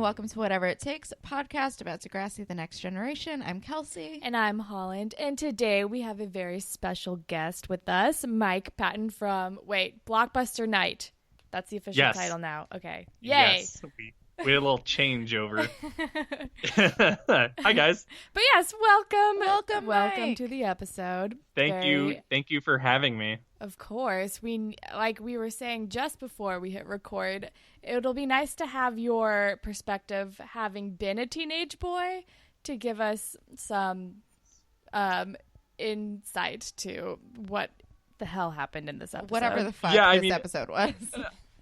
welcome to Whatever It Takes, a podcast about Degrassi, the next generation. I'm Kelsey. And I'm Holland. And today we have a very special guest with us, Mike Patten from, Blockbuster Night. That's the official title now. Okay. Yay. Yes. We had a little changeover. Hi, guys. But yes, welcome. Welcome Mike. to the episode. Thank you for having me. Of course. Like we were saying just before we hit record, it'll be nice to have your perspective, having been a teenage boy, to give us some insight to what the hell happened in this episode. Whatever the fuck this episode was.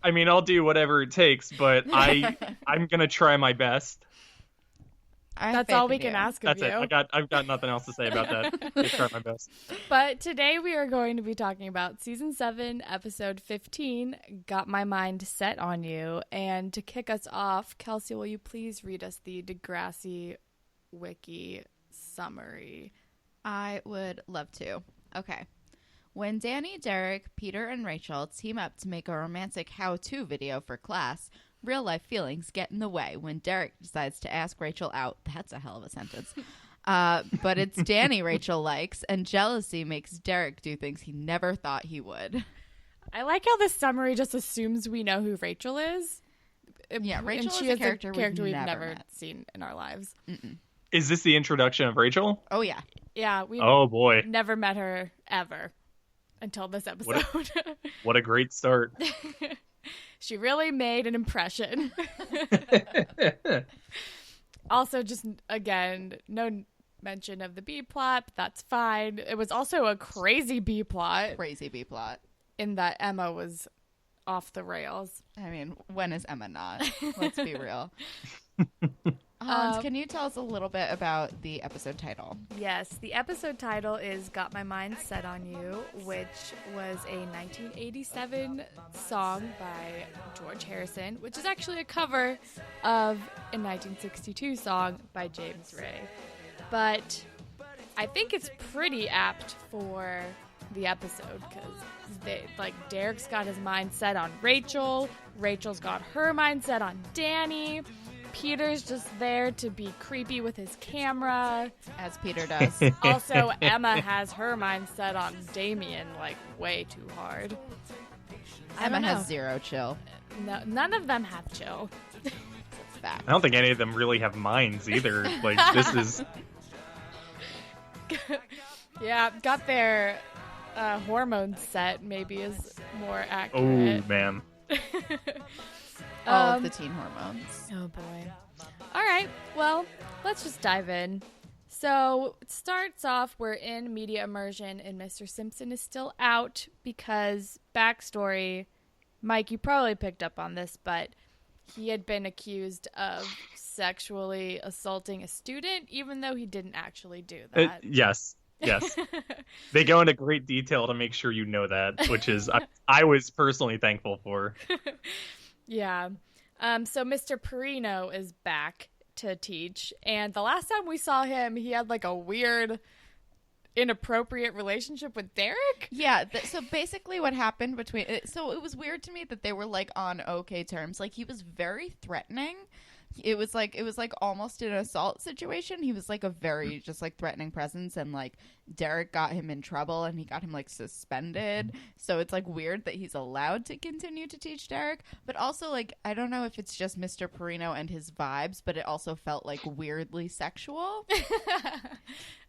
I mean, I'll do whatever it takes, but I'm gonna try my best. That's all we can ask of you. That's it. I've got nothing else to say about that. I'll try my best. But today we are going to be talking about Season 7, Episode 15, Got My Mind Set on You. And to kick us off, Kelsey, will you please read us the Degrassi Wiki summary? I would love to. Okay. When Danny, Derek, Peter, and Rachel team up to make a romantic how-to video for class, real-life feelings get in the way when Derek decides to ask Rachel out. That's a hell of a sentence. But it's Danny Rachel likes, and jealousy makes Derek do things he never thought he would. I like how this summary just assumes we know who Rachel is. Yeah, Rachel and she is a character we've never met. seen in our lives. Mm-mm. Is this the introduction of Rachel? Oh, yeah. Yeah, we've boy. never met her ever until this episode. What a great start. She really made an impression. Also, just, again, no mention of the B-plot, but that's fine. It was also a crazy B-plot. Crazy B-plot. In that Emma was off the rails. I mean, when is Emma not? Let's be real. Holland, can you tell us a little bit about the episode title? Yes, the episode title is Got My Mind Set on You, which was a 1987 song by George Harrison, which is actually a cover of a 1962 song by James Ray. But I think it's pretty apt for the episode because Derek's got his mind set on Rachel, Rachel's got her mind set on Danny, Peter's just there to be creepy with his camera. As Peter does. Also, Emma has her mind set on Damien, way too hard. Emma has zero chill. No, none of them have chill. That's fact. I don't think any of them really have minds either. This is... Yeah, got their hormones set, maybe is more accurate. Oh, man. All of the teen hormones. Oh, boy. All right. Well, let's just dive in. So it starts off, we're in media immersion, and Mr. Simpson is still out because, backstory, Mike, you probably picked up on this, but he had been accused of sexually assaulting a student, even though he didn't actually do that. Yes. They go into great detail to make sure you know that, which is I was personally thankful for. Yeah. So Mr. Perino is back to teach, and the last time we saw him, he had a weird, inappropriate relationship with Derek. Yeah. So basically what happened between... So it was weird to me that they were on okay terms. He was very threatening. It was almost an assault situation. He was a very just threatening presence, and Derek got him in trouble and he got him suspended. So it's weird that he's allowed to continue to teach Derek, but also I don't know if it's just Mr. Perino and his vibes, but it also felt weirdly sexual.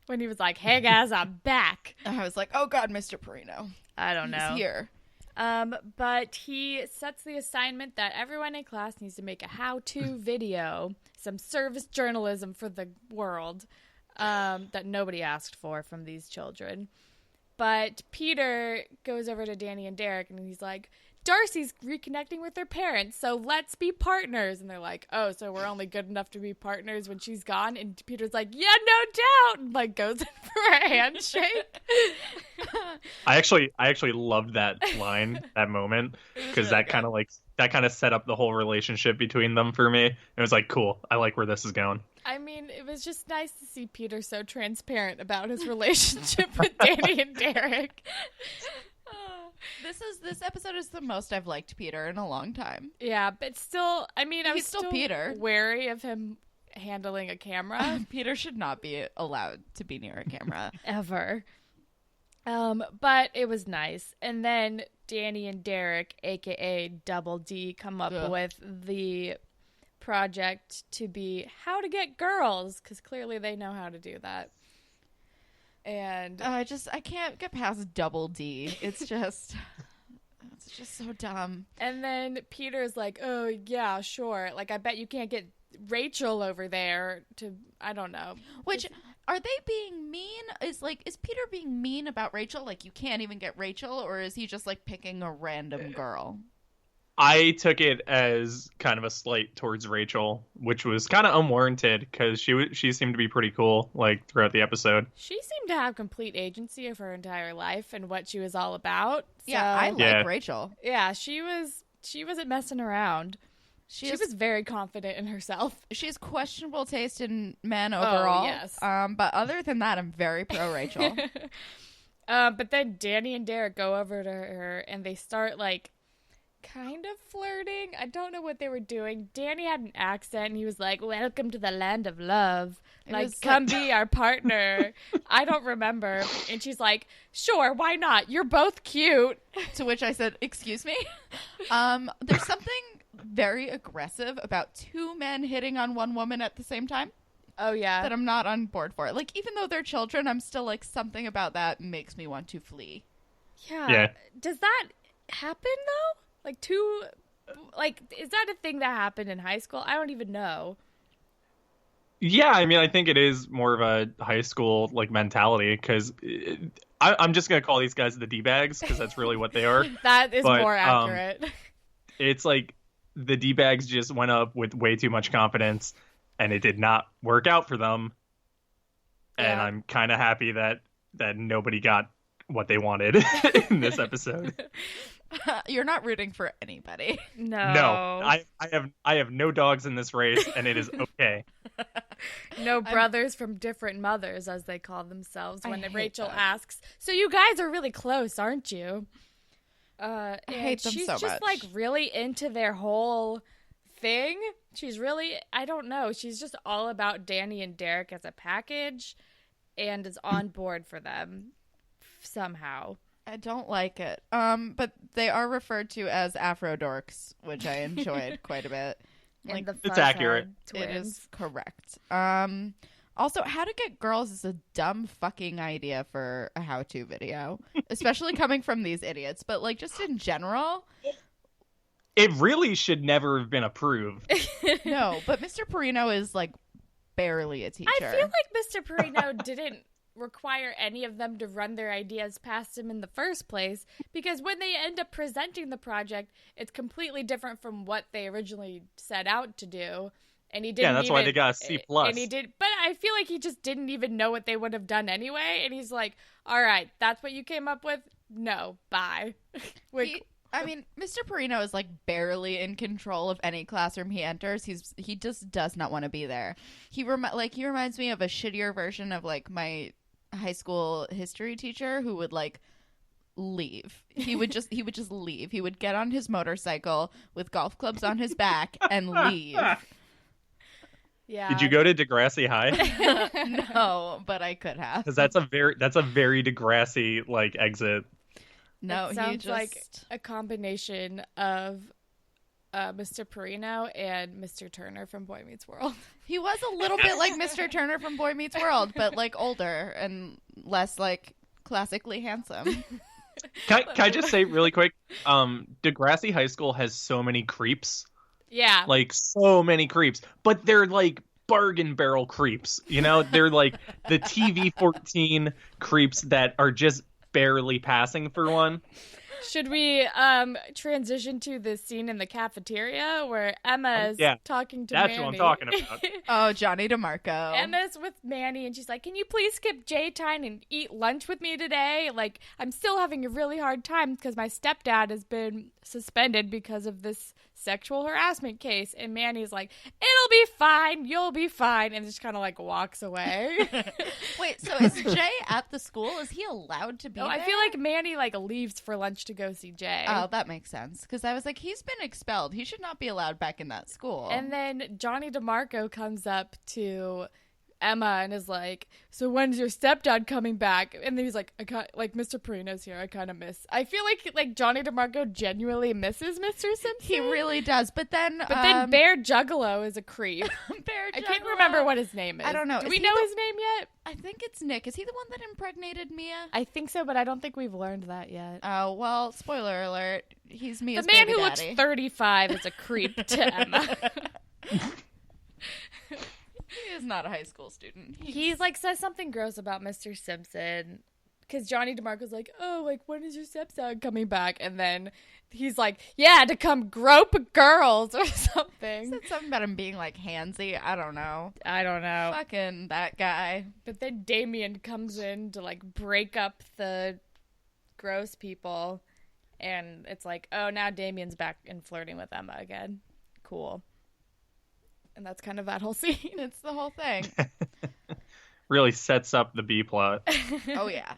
When he was like, "Hey guys, I'm back." I was like, "Oh God, Mr. Perino." I don't know. He's here. But he sets the assignment that everyone in class needs to make a how-to video, some service journalism for the world, that nobody asked for from these children. But Peter goes over to Danny and Derek, and he's like, Darcy's reconnecting with her parents, so let's be partners. And they're like, oh, so we're only good enough to be partners when she's gone? And Peter's like, yeah, no doubt, and goes in for a handshake. I actually loved that line, that moment, because that kind of set up the whole relationship between them for me. It was cool. I like where this is going. I mean, it was just nice to see Peter so transparent about his relationship with Danny and Derek. This episode is the most I've liked Peter in a long time. Yeah, but still, I mean, I was still Peter. Wary of him handling a camera. Peter should not be allowed to be near a camera. Ever. But it was nice. And then Danny and Derek, aka Double D, come up with the project to be how to get girls, because clearly they know how to do that. And I can't get past Double D. It's just so dumb. And then Peter's like, oh yeah, sure, like I bet you can't get Rachel over there to, I don't know, which are they being mean? Is Peter being mean about Rachel, like you can't even get Rachel, or is he just like picking a random girl? I took it as kind of a slight towards Rachel, which was kind of unwarranted because she seemed to be pretty cool like throughout the episode. She seemed to have complete agency of her entire life and what she was all about. Yeah, I like Rachel. Yeah, she wasn't messing around. She was very confident in herself. She has questionable taste in men overall. Oh, yes. But other than that, I'm very pro Rachel. But then Danny and Derek go over to her and they start like kind of flirting. I don't know what they were doing. Danny had an accent and he was like, welcome to the land of love. Come be our partner. I don't remember. And she's like, sure, why not? You're both cute. To which I said, excuse me? There's something very aggressive about two men hitting on one woman at the same time. Oh, yeah. That I'm not on board for. Like, even though they're children, I'm still like, something about that makes me want to flee. Yeah. Does that happen, though? Is that a thing that happened in high school? I don't even know. Yeah, I mean, I think it is more of a high school like mentality because I'm just gonna call these guys the D-bags because that's really what they are. That is more accurate. It's like the D-bags just went up with way too much confidence, and it did not work out for them. Yeah. And I'm kind of happy that nobody got what they wanted in this episode. You're not rooting for anybody. No, I have no dogs in this race, and it is okay. No brothers from different mothers, as they call themselves. When Rachel asks, "So you guys are really close, aren't you?" I hate them so much. She's just like really into their whole thing. She's really, I don't know. She's just all about Danny and Derek as a package, and is on board for them somehow. I don't like it. But they are referred to as Afro dorks, which I enjoyed quite a bit. Like, it's accurate. It is correct. Also, how to get girls is a dumb fucking idea for a how-to video, especially coming from these idiots. But like, just in general, it really should never have been approved. No, but Mr. Perino is like barely a teacher. I feel like Mr. Perino didn't require any of them to run their ideas past him in the first place, because when they end up presenting the project, it's completely different from what they originally set out to do. And he didn't. Yeah, that's why they got a C+. And he did, but I feel like he just didn't even know what they would have done anyway. And he's like, "All right, that's what you came up with? No, bye." Mr. Perino is like barely in control of any classroom he enters. He just does not want to be there. He reminds me of a shittier version of like my high school history teacher who would like leave. He would just leave. He would get on his motorcycle with golf clubs on his back and leave. Yeah. Did you go to Degrassi High? No, but I could have. Because that's a very Degrassi like exit. No, it sounds like a combination of Mr. Perino and Mr. Turner from Boy Meets World. He was a little bit like Mr. Turner from Boy Meets World, but like older and less like classically handsome. Can I just say really quick? Degrassi High School has so many creeps. Yeah. Like so many creeps. But they're like bargain barrel creeps. You know, they're like the TV-14 creeps that are just barely passing for one. Should we transition to the scene in the cafeteria where Emma is talking to Manny? That's what I'm talking about. Oh, Johnny DeMarco. Emma's with Manny, and she's like, "Can you please skip J-time and eat lunch with me today? Like, I'm still having a really hard time because my stepdad has been suspended because of this sexual harassment case." And Manny's like, "It'll be fine. You'll be fine." And just kind of like walks away. Wait, so is Jay at the school? Is he allowed to be there? I feel like Manny like leaves for lunch to to go see Jay. Oh, that makes sense. Because I was like, he's been expelled. He should not be allowed back in that school. And then Johnny DeMarco comes up to Emma and is like, so when's your stepdad coming back? And then he's like, Mr. Perino's here. I kind of miss. I feel like Johnny DeMarco genuinely misses Mr. Simpson. He really does. But then Bear Juggalo is a creep. Bear Juggalo. I can't remember what his name is. I don't know. Do we know his name yet? I think it's Nick. Is he the one that impregnated Mia? I think so, but I don't think we've learned that yet. Oh, well, spoiler alert. He's Mia's The man baby who daddy. looks 35 is a creep to Emma. He is not a high school student. He's like says something gross about Mr. Simpson because Johnny DeMarco's like, oh, like when is your stepdad coming back? And then he's like, yeah, to come grope girls or something. He said something about him being like handsy. I don't know. Fucking that guy. But then Damien comes in to like break up the gross people, and it's like, oh, now Damien's back and flirting with Emma again. Cool. And that's kind of that whole scene. It's the whole thing. Really sets up the B plot. Oh, yeah.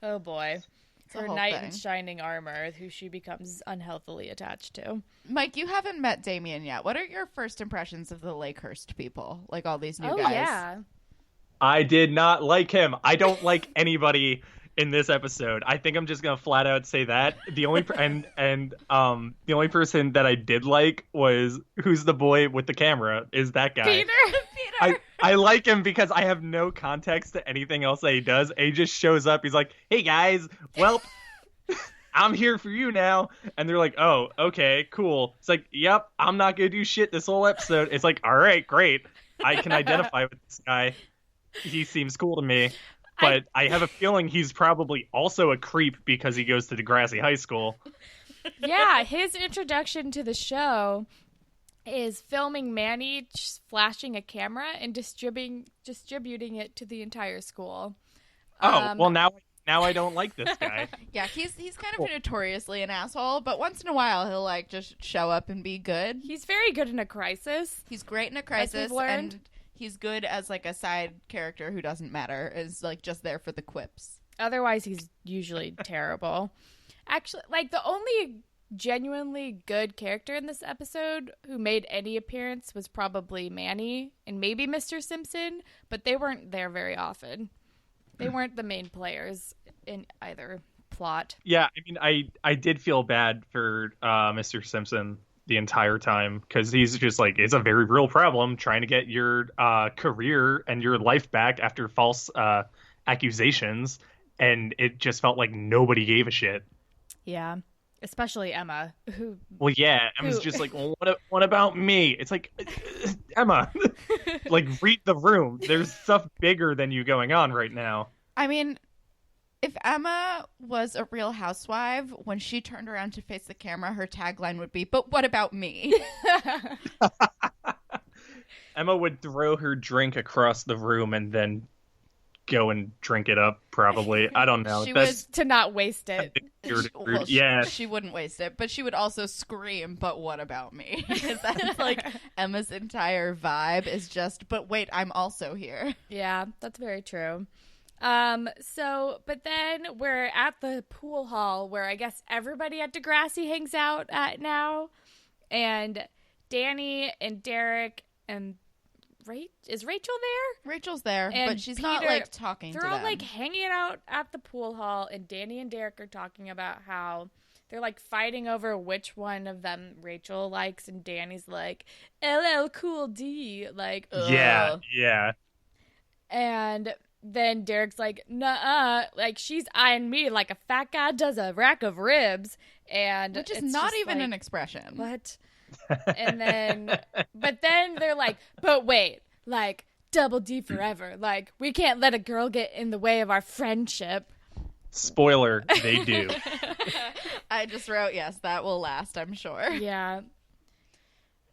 Oh, boy. It's a Her whole knight thing. in shining armor, who she becomes unhealthily attached to. Mike, you haven't met Damien yet. What are your first impressions of the Lakehurst people? Like all these new Oh, guys. yeah. I did not like him. I don't like anybody in this episode. I think I'm just gonna flat out say that. The only the only person that I did like was who's the boy with the camera is that guy. Peter. I like him because I have no context to anything else that he does. And he just shows up. He's like, "Hey guys, well, I'm here for you now." And they're like, "Oh, okay, cool." It's like, "Yep, I'm not gonna do shit this whole episode." It's like, "All right, great. I can identify with this guy. He seems cool to me." But I have a feeling he's probably also a creep because he goes to Degrassi High School. Yeah, his introduction to the show is filming Manny just flashing a camera and distributing it to the entire school. Well, now I don't like this guy. Yeah, he's kind of notoriously an asshole, but once in a while he'll like just show up and be good. He's very good in a crisis. He's great in a crisis, we've learned. and he's good as like a side character who doesn't matter, is like just there for the quips. Otherwise, he's usually terrible. Actually, like the only genuinely good character in this episode who made any appearance was probably Manny and maybe Mr. Simpson, but they weren't there very often. They weren't the main players in either plot. Yeah, I mean, I did feel bad for Mr. Simpson the entire time because he's just like, it's a very real problem trying to get your career and your life back after false accusations, and it just felt like nobody gave a shit. Yeah, especially Emma, who... Well, yeah, Emma's just like, well, what about me? It's like, Emma, like, read the room. There's stuff bigger than you going on right now. I mean, if Emma was a real housewife, when she turned around to face the camera, her tagline would be, "But what about me?" Emma would throw her drink across the room and then go and drink it up, probably. I don't know. She That's to not waste it. Well, yeah. she wouldn't waste it, but she would also scream, "But what about me?" Because that's like Emma's entire vibe is just, "But wait, I'm also here." Yeah, that's very true. But then we're at the pool hall where I guess everybody at Degrassi hangs out at now. And Danny and Derek and is Rachel there? Rachel's there, And but she's not Peter- like talking to They're all them. like hanging out at the pool hall, and Danny and Derek are talking about how they're like fighting over which one of them Rachel likes, and Danny's like, LL Cool D, like, ugh. Yeah. And then Derek's like, nuh-uh, like she's eyeing me like a fat guy does a rack of ribs, and Which is it's not just even like, an expression. what? And then, but then they're like, but wait, like double D forever. Like we can't let a girl get in the way of our friendship. Spoiler, they do. I just wrote, yes, that will last, I'm sure. Yeah.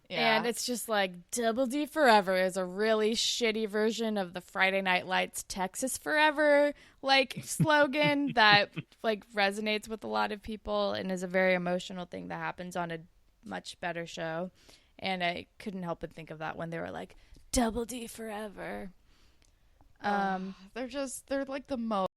Yeah. And it's just like Double D Forever is a really shitty version of the Friday Night Lights Texas Forever like slogan that like resonates with a lot of people and is a very emotional thing that happens on a much better show. And I couldn't help but think of that when they were like Double D Forever. They're like the most